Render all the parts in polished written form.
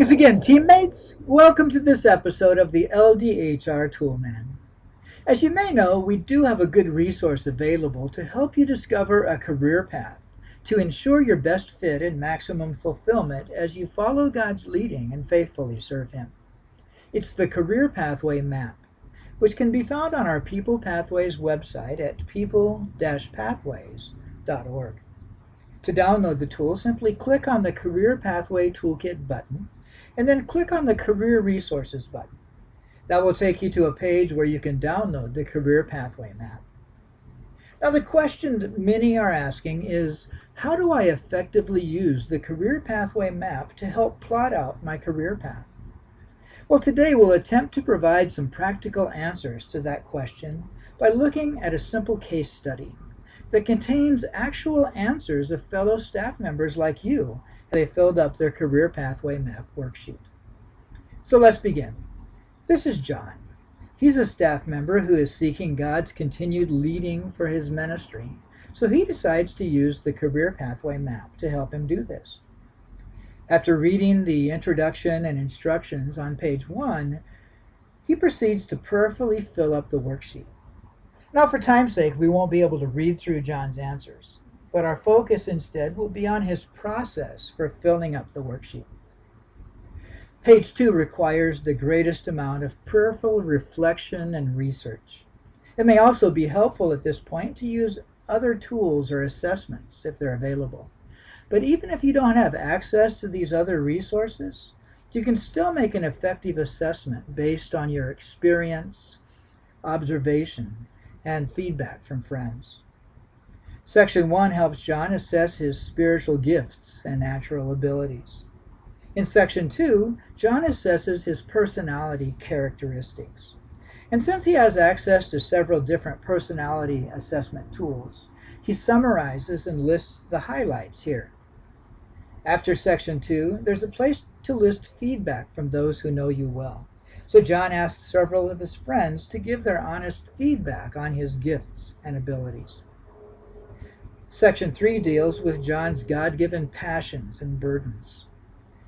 Greetings again, teammates. Welcome to this episode of the LDHR Toolman. As you may know, we do have a good resource available to help you discover a career path to ensure your best fit and maximum fulfillment as you follow God's leading and faithfully serve Him. It's the Career Pathway Map, which can be found on our People Pathways website at people-pathways.org. To download the tool, simply click on the Career Pathway Toolkit button and then click on the Career Resources button. That will take you to a page where you can download the Career Pathway Map. Now, the question that many are asking is, how do I effectively use the Career Pathway Map to help plot out my career path? Well, today we'll attempt to provide some practical answers to that question by looking at a simple case study that contains actual answers of fellow staff members like you as they filled up their Career Pathway Map worksheet. So let's begin. This is John. He's a staff member who is seeking God's continued leading for his ministry, so he decides to use the Career Pathway Map to help him do this. After reading the introduction and instructions on page 1, he proceeds to prayerfully fill up the worksheet. Now, for time's sake, we won't be able to read through John's answers, but our focus instead will be on his process for filling up the worksheet. Page 2 requires the greatest amount of prayerful reflection and research. It may also be helpful at this point to use other tools or assessments if they're available. But even if you don't have access to these other resources, you can still make an effective assessment based on your experience, observation, and feedback from friends. Section 1 helps John assess his spiritual gifts and natural abilities. In Section 2, John assesses his personality characteristics. And since he has access to several different personality assessment tools, he summarizes and lists the highlights here. After Section 2, there's a place to list feedback from those who know you well. So John asks several of his friends to give their honest feedback on his gifts and abilities. Section 3 deals with John's God-given passions and burdens.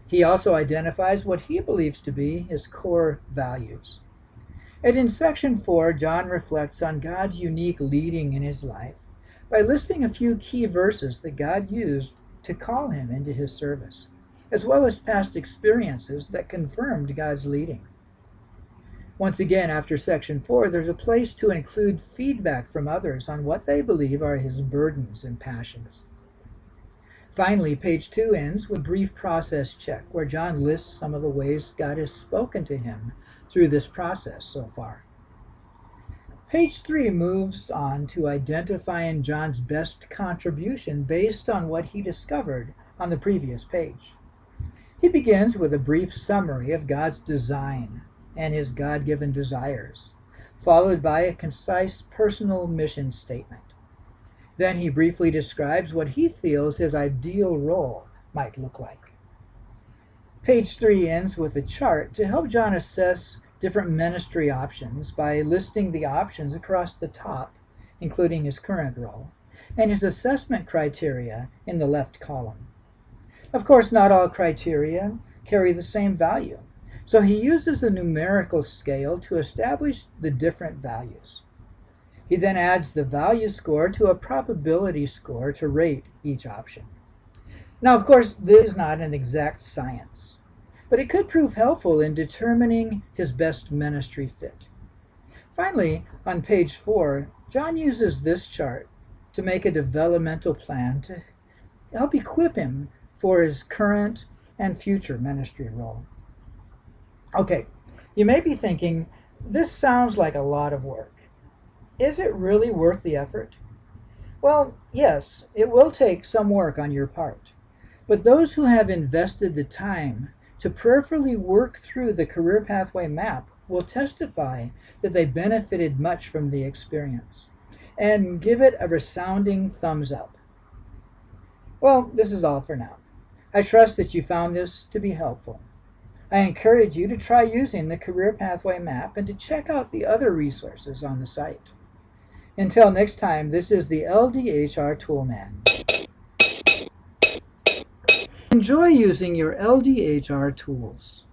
He also identifies what he believes to be his core values. And in Section 4, John reflects on God's unique leading in his life by listing a few key verses that God used to call him into his service, as well as past experiences that confirmed God's leading. Once again, after Section 4, there's a place to include feedback from others on what they believe are his burdens and passions. Finally, page 2 ends with a brief process check, where John lists some of the ways God has spoken to him through this process so far. Page 3 moves on to identifying John's best contribution based on what he discovered on the previous page. He begins with a brief summary of God's design and his God-given desires, followed by a concise personal mission statement. Then he briefly describes what he feels his ideal role might look like. Page 3 ends with a chart to help John assess different ministry options by listing the options across the top, including his current role, and his assessment criteria in the left column. Of course, not all criteria carry the same value, so he uses a numerical scale to establish the different values. He then adds the value score to a probability score to rate each option. Now, of course, this is not an exact science, but it could prove helpful in determining his best ministry fit. Finally, on page 4, John uses this chart to make a developmental plan to help equip him for his current and future ministry role. Okay, you may be thinking, this sounds like a lot of work. Is it really worth the effort? Well, yes, it will take some work on your part, but those who have invested the time to prayerfully work through the Career Pathway Map will testify that they benefited much from the experience and give it a resounding thumbs up. Well, this is all for now. I trust that you found this to be helpful. I encourage you to try using the Career Pathway Map and to check out the other resources on the site. Until next time, this is the LDHR Toolman. Enjoy using your LDHR tools.